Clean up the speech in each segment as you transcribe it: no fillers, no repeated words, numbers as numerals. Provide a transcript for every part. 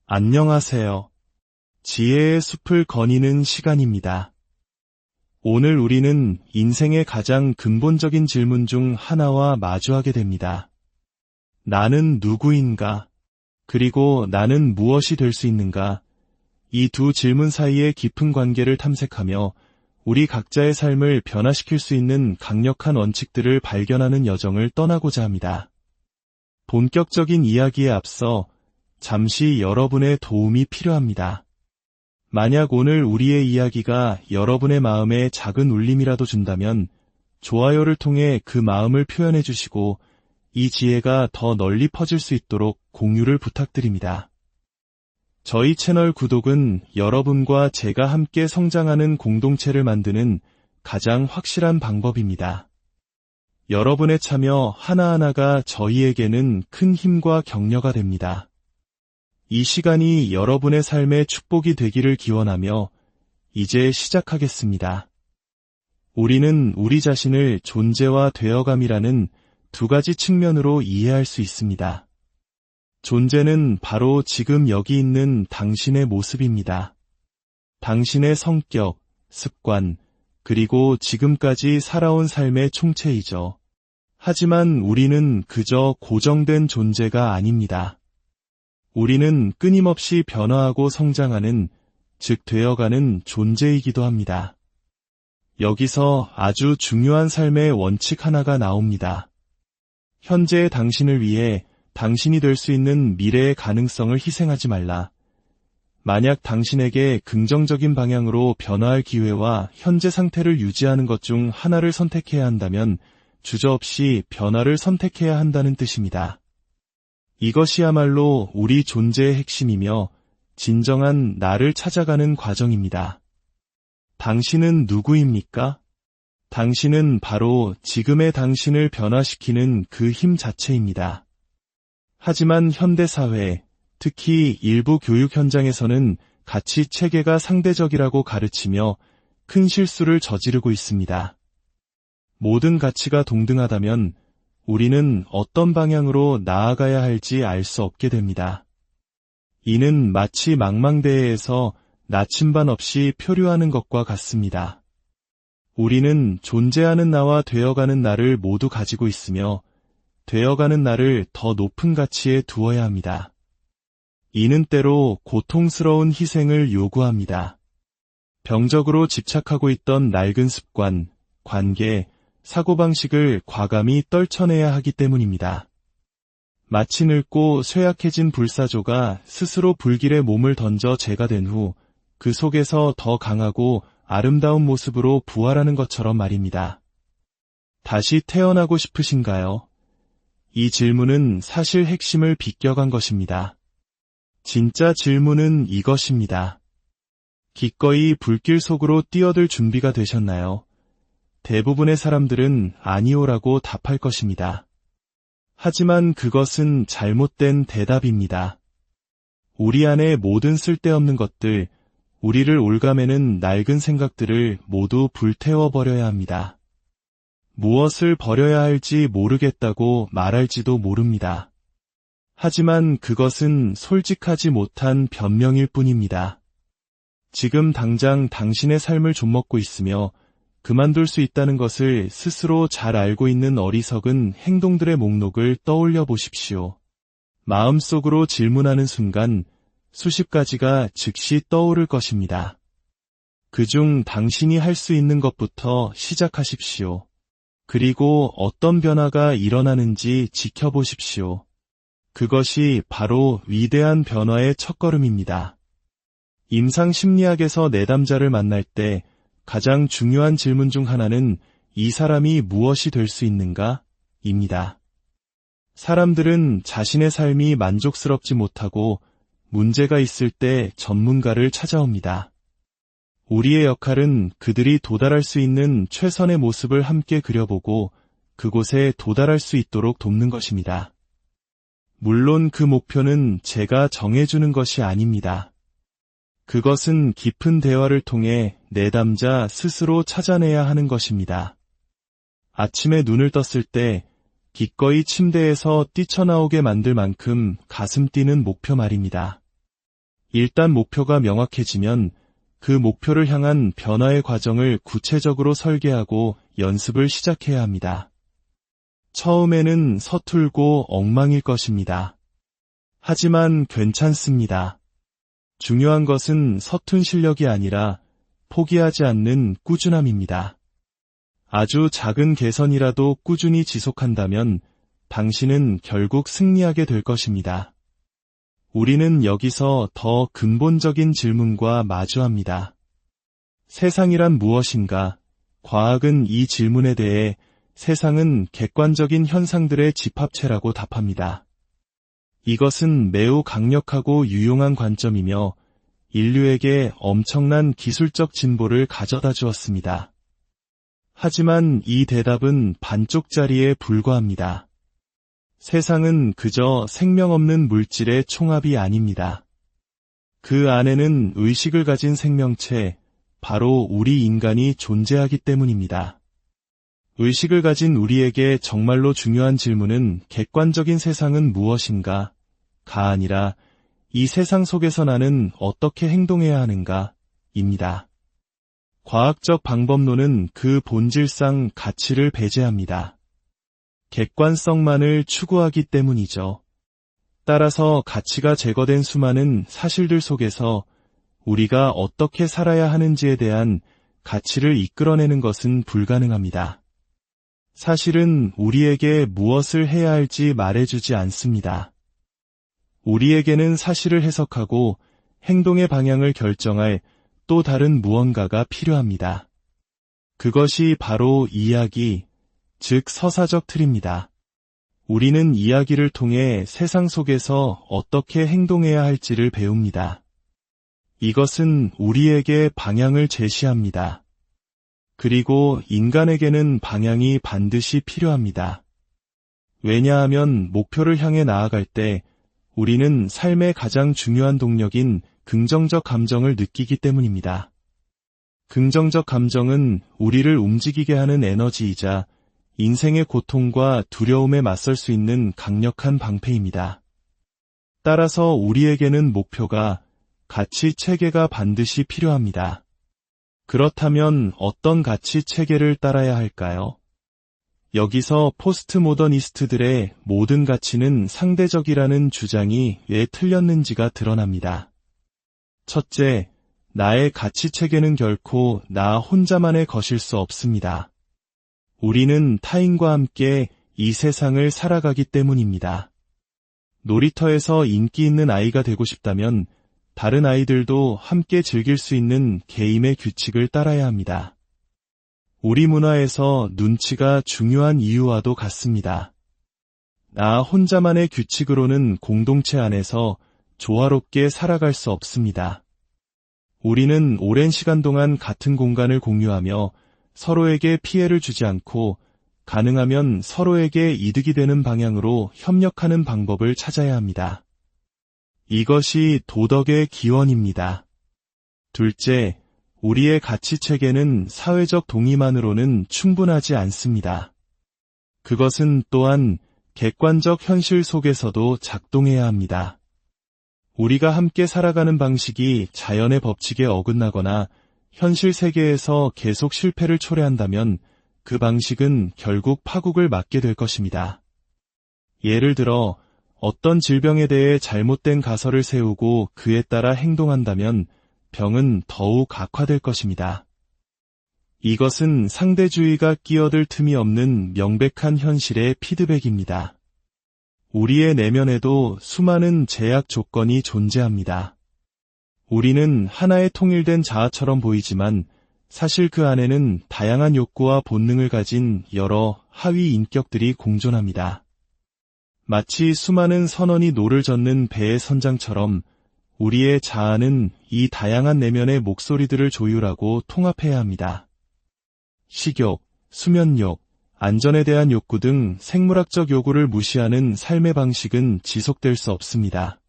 안녕하세요. 지혜의 숲을 거니는 시간입니다. 오늘 우리는 인생의 가장 근본적인 질문 중 하나와 마주하게 됩니다. 나는 누구인가? 그리고 나는 무엇이 될 수 있는가? 이 두 질문 사이의 깊은 관계를 탐색하며 우리 각자의 삶을 변화시킬 수 있는 강력한 원칙들을 발견하는 여정을 떠나고자 합니다. 본격적인 이야기에 앞서 잠시 여러분의 도움이 필요합니다. 만약 오늘 우리의 이야기가 여러분의 마음에 작은 울림이라도 준다면 좋아요를 통해 그 마음을 표현해 주시고 이 지혜가 더 널리 퍼질 수 있도록 공유를 부탁드립니다. 저희 채널 구독은 여러분과 제가 함께 성장하는 공동체를 만드는 가장 확실한 방법입니다. 여러분의 참여 하나하나가 저희에게는 큰 힘과 격려가 됩니다. 이 시간이 여러분의 삶의 축복이 되기를 기원하며 이제 시작하겠습니다. 우리는 우리 자신을 존재와 되어감이라는 두 가지 측면으로 이해할 수 있습니다. 존재는 바로 지금 여기 있는 당신의 모습입니다. 당신의 성격, 습관, 그리고 지금까지 살아온 삶의 총체이죠. 하지만 우리는 그저 고정된 존재가 아닙니다. 우리는 끊임없이 변화하고 성장하는, 즉 되어가는 존재이기도 합니다. 여기서 아주 중요한 삶의 원칙 하나가 나옵니다. 현재의 당신을 위해 당신이 될 수 있는 미래의 가능성을 희생하지 말라. 만약 당신에게 긍정적인 방향으로 변화할 기회와 현재 상태를 유지하는 것 중 하나를 선택해야 한다면 주저없이 변화를 선택해야 한다는 뜻입니다. 이것이야말로 우리 존재의 핵심이며 진정한 나를 찾아가는 과정입니다. 당신은 누구입니까? 당신은 바로 지금의 당신을 변화시키는 그 힘 자체입니다. 하지만 현대사회, 특히 일부 교육 현장에서는 가치 체계가 상대적이라고 가르치며 큰 실수를 저지르고 있습니다. 모든 가치가 동등하다면 우리는 어떤 방향으로 나아가야 할지 알 수 없게 됩니다. 이는 마치 망망대해에서 나침반 없이 표류하는 것과 같습니다. 우리는 존재하는 나와 되어가는 나를 모두 가지고 있으며 되어가는 나를 더 높은 가치에 두어야 합니다. 이는 때로 고통스러운 희생을 요구합니다. 병적으로 집착하고 있던 낡은 습관, 관계, 사고방식을 과감히 떨쳐내야 하기 때문입니다. 마치 늙고 쇠약해진 불사조가 스스로 불길에 몸을 던져 재가 된 후 그 속에서 더 강하고 아름다운 모습으로 부활하는 것처럼 말입니다. 다시 태어나고 싶으신가요? 이 질문은 사실 핵심을 비껴간 것입니다. 진짜 질문은 이것입니다. 기꺼이 불길 속으로 뛰어들 준비가 되셨나요? 대부분의 사람들은 아니오라고 답할 것입니다. 하지만 그것은 잘못된 대답입니다. 우리 안의 모든 쓸데없는 것들, 우리를 올가매는 낡은 생각들을 모두 불태워버려야 합니다. 무엇을 버려야 할지 모르겠다고 말할지도 모릅니다. 하지만 그것은 솔직하지 못한 변명일 뿐입니다. 지금 당장 당신의 삶을 좀먹고 있으며 그만둘 수 있다는 것을 스스로 잘 알고 있는 어리석은 행동들의 목록을 떠올려 보십시오. 마음속으로 질문하는 순간 수십 가지가 즉시 떠오를 것입니다. 그중 당신이 할 수 있는 것부터 시작하십시오. 그리고 어떤 변화가 일어나는지 지켜보십시오. 그것이 바로 위대한 변화의 첫걸음입니다. 임상 심리학에서 내담자를 만날 때 가장 중요한 질문 중 하나는 이 사람이 무엇이 될 수 있는가? 입니다. 사람들은 자신의 삶이 만족스럽지 못하고 문제가 있을 때 전문가를 찾아옵니다. 우리의 역할은 그들이 도달할 수 있는 최선의 모습을 함께 그려보고 그곳에 도달할 수 있도록 돕는 것입니다. 물론 그 목표는 제가 정해주는 것이 아닙니다. 그것은 깊은 대화를 통해 내담자 스스로 찾아내야 하는 것입니다. 아침에 눈을 떴을 때 기꺼이 침대에서 뛰쳐나오게 만들 만큼 가슴 뛰는 목표 말입니다. 일단 목표가 명확해지면 그 목표를 향한 변화의 과정을 구체적으로 설계하고 연습을 시작해야 합니다. 처음에는 서툴고 엉망일 것입니다. 하지만 괜찮습니다. 중요한 것은 서툰 실력이 아니라 포기하지 않는 꾸준함입니다. 아주 작은 개선이라도 꾸준히 지속한다면 당신은 결국 승리하게 될 것입니다. 우리는 여기서 더 근본적인 질문과 마주합니다. 세상이란 무엇인가? 과학은 이 질문에 대해 세상은 객관적인 현상들의 집합체라고 답합니다. 이것은 매우 강력하고 유용한 관점이며 인류에게 엄청난 기술적 진보를 가져다 주었습니다. 하지만 이 대답은 반쪽짜리에 불과합니다. 세상은 그저 생명 없는 물질의 총합이 아닙니다. 그 안에는 의식을 가진 생명체, 바로 우리 인간이 존재하기 때문입니다. 의식을 가진 우리에게 정말로 중요한 질문은 객관적인 세상은 무엇인가? 가 아니라 이 세상 속에서 나는 어떻게 행동해야 하는가? 입니다. 과학적 방법론은 그 본질상 가치를 배제합니다. 객관성만을 추구하기 때문이죠. 따라서 가치가 제거된 수많은 사실들 속에서 우리가 어떻게 살아야 하는지에 대한 가치를 이끌어내는 것은 불가능합니다. 사실은 우리에게 무엇을 해야 할지 말해주지 않습니다. 우리에게는 사실을 해석하고 행동의 방향을 결정할 또 다른 무언가가 필요합니다. 그것이 바로 이야기, 즉 서사적 틀입니다. 우리는 이야기를 통해 세상 속에서 어떻게 행동해야 할지를 배웁니다. 이것은 우리에게 방향을 제시합니다. 그리고 인간에게는 방향이 반드시 필요합니다. 왜냐하면 목표를 향해 나아갈 때 우리는 삶의 가장 중요한 동력인 긍정적 감정을 느끼기 때문입니다. 긍정적 감정은 우리를 움직이게 하는 에너지이자 인생의 고통과 두려움에 맞설 수 있는 강력한 방패입니다. 따라서 우리에게는 목표가, 가치 체계가 반드시 필요합니다. 그렇다면 어떤 가치 체계를 따라야 할까요? 여기서 포스트 모더니스트들의 모든 가치는 상대적이라는 주장이 왜 틀렸는지가 드러납니다. 첫째, 나의 가치 체계는 결코 나 혼자만의 것일 수 없습니다. 우리는 타인과 함께 이 세상을 살아가기 때문입니다. 놀이터에서 인기 있는 아이가 되고 싶다면 다른 아이들도 함께 즐길 수 있는 게임의 규칙을 따라야 합니다. 우리 문화에서 눈치가 중요한 이유와도 같습니다. 나 혼자만의 규칙으로는 공동체 안에서 조화롭게 살아갈 수 없습니다. 우리는 오랜 시간 동안 같은 공간을 공유하며 서로에게 피해를 주지 않고 가능하면 서로에게 이득이 되는 방향으로 협력하는 방법을 찾아야 합니다. 이것이 도덕의 기원입니다. 둘째, 우리의 가치 체계는 사회적 동의만으로는 충분하지 않습니다. 그것은 또한 객관적 현실 속에서도 작동해야 합니다. 우리가 함께 살아가는 방식이 자연의 법칙에 어긋나거나 현실 세계에서 계속 실패를 초래한다면 그 방식은 결국 파국을 맞게 될 것입니다. 예를 들어 어떤 질병에 대해 잘못된 가설을 세우고 그에 따라 행동한다면 병은 더욱 악화될 것입니다. 이것은 상대주의가 끼어들 틈이 없는 명백한 현실의 피드백입니다. 우리의 내면에도 수많은 제약 조건이 존재합니다. 우리는 하나의 통일된 자아처럼 보이지만 사실 그 안에는 다양한 욕구와 본능을 가진 여러 하위 인격들이 공존합니다. 마치 수많은 선원이 노를 젓는 배의 선장처럼 우리의 자아는 이 다양한 내면의 목소리들을 조율하고 통합해야 합니다. 식욕, 수면욕, 안전에 대한 욕구 등 생물학적 요구를 무시하는 삶의 방식은 지속될 수 없습니다.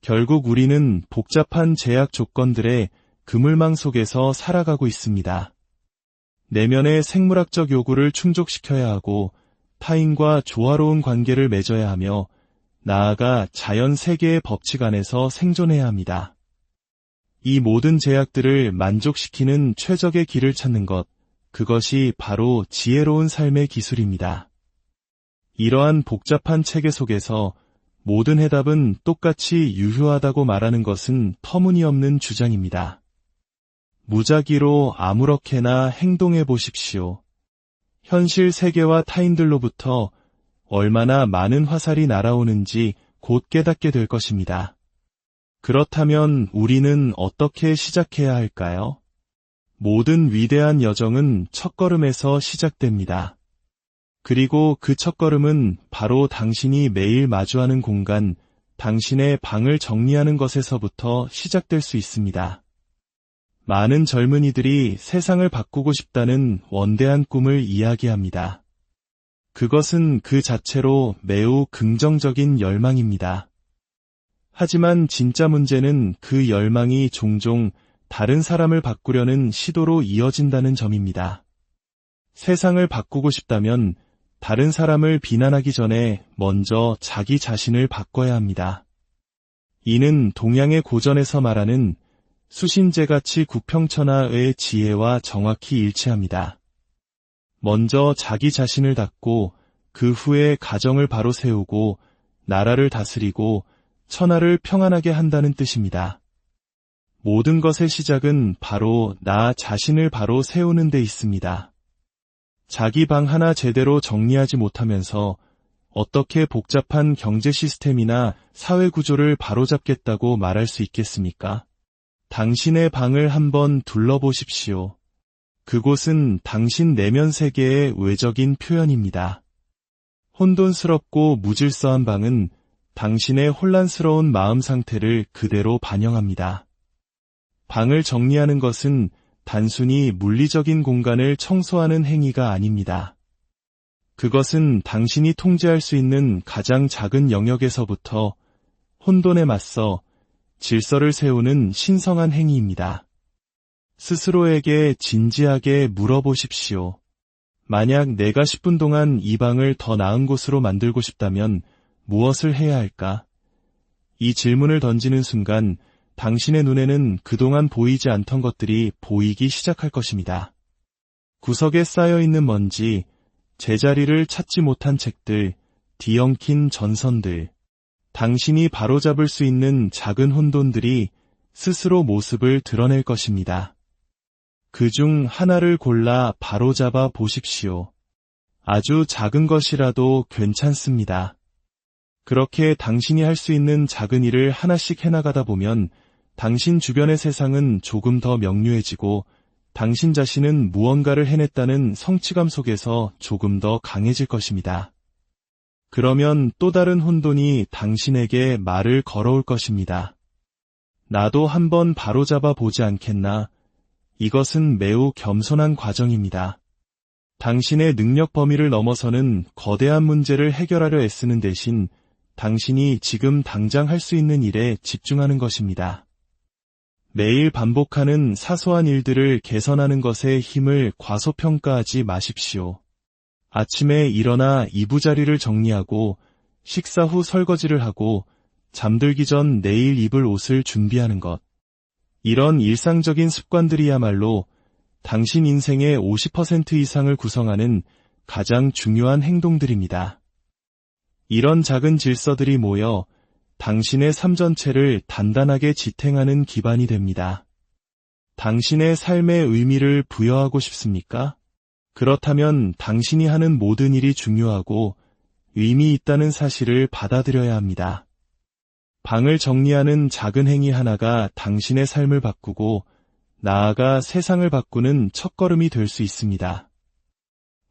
결국 우리는 복잡한 제약 조건들의 그물망 속에서 살아가고 있습니다. 내면의 생물학적 요구를 충족시켜야 하고 타인과 조화로운 관계를 맺어야 하며 나아가 자연 세계의 법칙 안에서 생존해야 합니다. 이 모든 제약들을 만족시키는 최적의 길을 찾는 것, 그것이 바로 지혜로운 삶의 기술입니다. 이러한 복잡한 체계 속에서 모든 해답은 똑같이 유효하다고 말하는 것은 터무니없는 주장입니다. 무작위로 아무렇게나 행동해 보십시오. 현실 세계와 타인들로부터 얼마나 많은 화살이 날아오는지 곧 깨닫게 될 것입니다. 그렇다면 우리는 어떻게 시작해야 할까요? 모든 위대한 여정은 첫걸음에서 시작됩니다. 그리고 그 첫걸음은 바로 당신이 매일 마주하는 공간, 당신의 방을 정리하는 것에서부터 시작될 수 있습니다. 많은 젊은이들이 세상을 바꾸고 싶다는 원대한 꿈을 이야기합니다. 그것은 그 자체로 매우 긍정적인 열망입니다. 하지만 진짜 문제는 그 열망이 종종 다른 사람을 바꾸려는 시도로 이어진다는 점입니다. 세상을 바꾸고 싶다면 다른 사람을 비난하기 전에 먼저 자기 자신을 바꿔야 합니다. 이는 동양의 고전에서 말하는 수신제같이 국평천하의 지혜와 정확히 일치합니다. 먼저 자기 자신을 닦고 그 후에 가정을 바로 세우고 나라를 다스리고 천하를 평안하게 한다는 뜻입니다. 모든 것의 시작은 바로 나 자신을 바로 세우는 데 있습니다. 자기 방 하나 제대로 정리하지 못하면서 어떻게 복잡한 경제 시스템이나 사회 구조를 바로잡겠다고 말할 수 있겠습니까? 당신의 방을 한번 둘러보십시오. 그곳은 당신 내면 세계의 외적인 표현입니다. 혼돈스럽고 무질서한 방은 당신의 혼란스러운 마음 상태를 그대로 반영합니다. 방을 정리하는 것은 단순히 물리적인 공간을 청소하는 행위가 아닙니다. 그것은 당신이 통제할 수 있는 가장 작은 영역에서부터 혼돈에 맞서 질서를 세우는 신성한 행위입니다. 스스로에게 진지하게 물어보십시오. 만약 내가 10분 동안 이 방을 더 나은 곳으로 만들고 싶다면 무엇을 해야 할까? 이 질문을 던지는 순간 당신의 눈에는 그동안 보이지 않던 것들이 보이기 시작할 것입니다. 구석에 쌓여있는 먼지, 제자리를 찾지 못한 책들, 뒤엉킨 전선들, 당신이 바로잡을 수 있는 작은 혼돈들이 스스로 모습을 드러낼 것입니다. 그중 하나를 골라 바로잡아 보십시오. 아주 작은 것이라도 괜찮습니다. 그렇게 당신이 할 수 있는 작은 일을 하나씩 해나가다 보면 당신 주변의 세상은 조금 더 명료해지고 당신 자신은 무언가를 해냈다는 성취감 속에서 조금 더 강해질 것입니다. 그러면 또 다른 혼돈이 당신에게 말을 걸어올 것입니다. 나도 한번 바로잡아 보지 않겠나? 이것은 매우 겸손한 과정입니다. 당신의 능력 범위를 넘어서는 거대한 문제를 해결하려 애쓰는 대신 당신이 지금 당장 할 수 있는 일에 집중하는 것입니다. 매일 반복하는 사소한 일들을 개선하는 것의 힘을 과소평가하지 마십시오. 아침에 일어나 이부자리를 정리하고 식사 후 설거지를 하고 잠들기 전 내일 입을 옷을 준비하는 것. 이런 일상적인 습관들이야말로 당신 인생의 50% 이상을 구성하는 가장 중요한 행동들입니다. 이런 작은 질서들이 모여 당신의 삶 전체를 단단하게 지탱하는 기반이 됩니다. 당신의 삶의 의미를 부여하고 싶습니까? 그렇다면 당신이 하는 모든 일이 중요하고 의미 있다는 사실을 받아들여야 합니다. 방을 정리하는 작은 행위 하나가 당신의 삶을 바꾸고 나아가 세상을 바꾸는 첫걸음이 될 수 있습니다.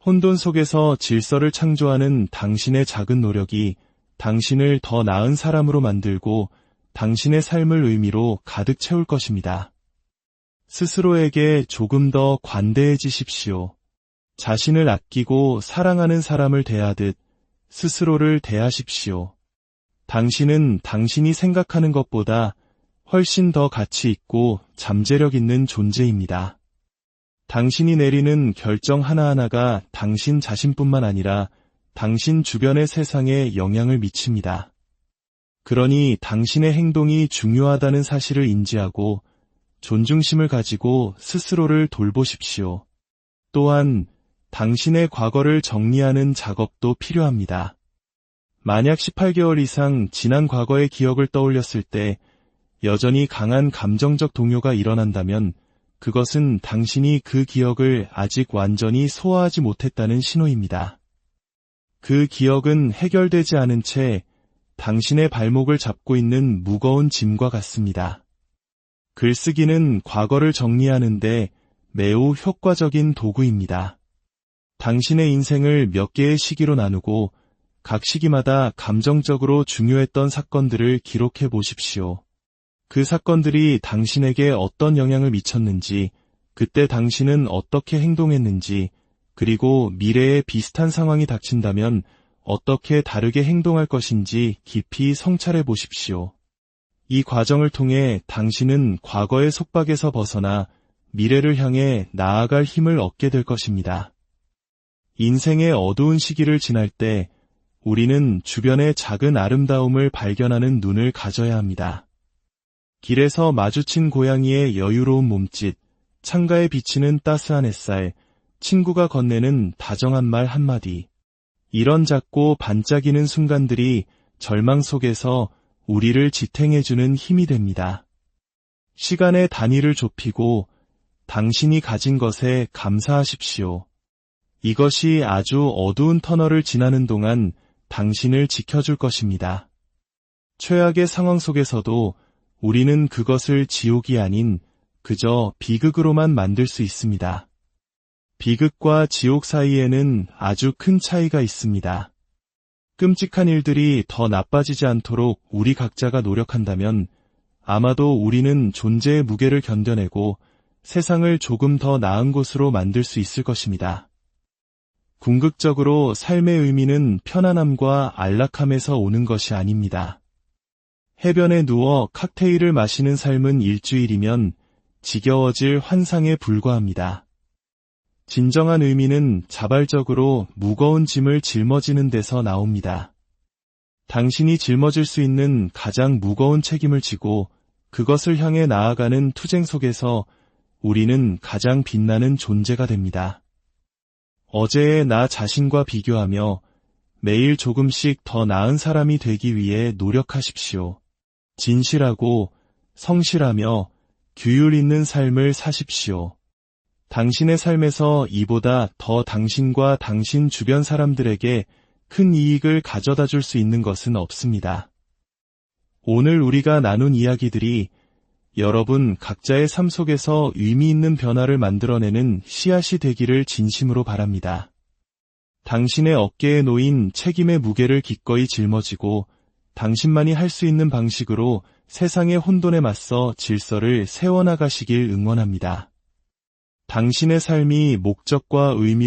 혼돈 속에서 질서를 창조하는 당신의 작은 노력이 당신을 더 나은 사람으로 만들고 당신의 삶을 의미로 가득 채울 것입니다. 스스로에게 조금 더 관대해지십시오. 자신을 아끼고 사랑하는 사람을 대하듯 스스로를 대하십시오. 당신은 당신이 생각하는 것보다 훨씬 더 가치 있고 잠재력 있는 존재입니다. 당신이 내리는 결정 하나하나가 당신 자신뿐만 아니라 당신 주변의 세상에 영향을 미칩니다. 그러니 당신의 행동이 중요하다는 사실을 인지하고 존중심을 가지고 스스로를 돌보십시오. 또한 당신의 과거를 정리하는 작업도 필요합니다. 만약 18개월 이상 지난 과거의 기억을 떠올렸을 때 여전히 강한 감정적 동요가 일어난다면 그것은 당신이 그 기억을 아직 완전히 소화하지 못했다는 신호입니다. 그 기억은 해결되지 않은 채 당신의 발목을 잡고 있는 무거운 짐과 같습니다. 글쓰기는 과거를 정리하는데 매우 효과적인 도구입니다. 당신의 인생을 몇 개의 시기로 나누고 각 시기마다 감정적으로 중요했던 사건들을 기록해 보십시오. 그 사건들이 당신에게 어떤 영향을 미쳤는지, 그때 당신은 어떻게 행동했는지, 그리고 미래에 비슷한 상황이 닥친다면 어떻게 다르게 행동할 것인지 깊이 성찰해 보십시오. 이 과정을 통해 당신은 과거의 속박에서 벗어나 미래를 향해 나아갈 힘을 얻게 될 것입니다. 인생의 어두운 시기를 지날 때 우리는 주변의 작은 아름다움을 발견하는 눈을 가져야 합니다. 길에서 마주친 고양이의 여유로운 몸짓, 창가에 비치는 따스한 햇살, 친구가 건네는 다정한 말 한마디. 이런 작고 반짝이는 순간들이 절망 속에서 우리를 지탱해주는 힘이 됩니다. 시간의 단위를 좁히고 당신이 가진 것에 감사하십시오. 이것이 아주 어두운 터널을 지나는 동안 당신을 지켜줄 것입니다. 최악의 상황 속에서도 우리는 그것을 지옥이 아닌 그저 비극으로만 만들 수 있습니다. 비극과 지옥 사이에는 아주 큰 차이가 있습니다. 끔찍한 일들이 더 나빠지지 않도록 우리 각자가 노력한다면 아마도 우리는 존재의 무게를 견뎌내고 세상을 조금 더 나은 곳으로 만들 수 있을 것입니다. 궁극적으로 삶의 의미는 편안함과 안락함에서 오는 것이 아닙니다. 해변에 누워 칵테일을 마시는 삶은 일주일이면 지겨워질 환상에 불과합니다. 진정한 의미는 자발적으로 무거운 짐을 짊어지는 데서 나옵니다. 당신이 짊어질 수 있는 가장 무거운 책임을 지고 그것을 향해 나아가는 투쟁 속에서 우리는 가장 빛나는 존재가 됩니다. 어제의 나 자신과 비교하며 매일 조금씩 더 나은 사람이 되기 위해 노력하십시오. 진실하고 성실하며 규율 있는 삶을 사십시오. 당신의 삶에서 이보다 더 당신과 당신 주변 사람들에게 큰 이익을 가져다 줄 수 있는 것은 없습니다. 오늘 우리가 나눈 이야기들이 여러분 각자의 삶 속에서 의미 있는 변화를 만들어내는 씨앗이 되기를 진심으로 바랍니다. 당신의 어깨에 놓인 책임의 무게를 기꺼이 짊어지고 당신만이 할 수 있는 방식으로 세상의 혼돈에 맞서 질서를 세워나가시길 응원합니다. 당신의 삶이 목적과 의미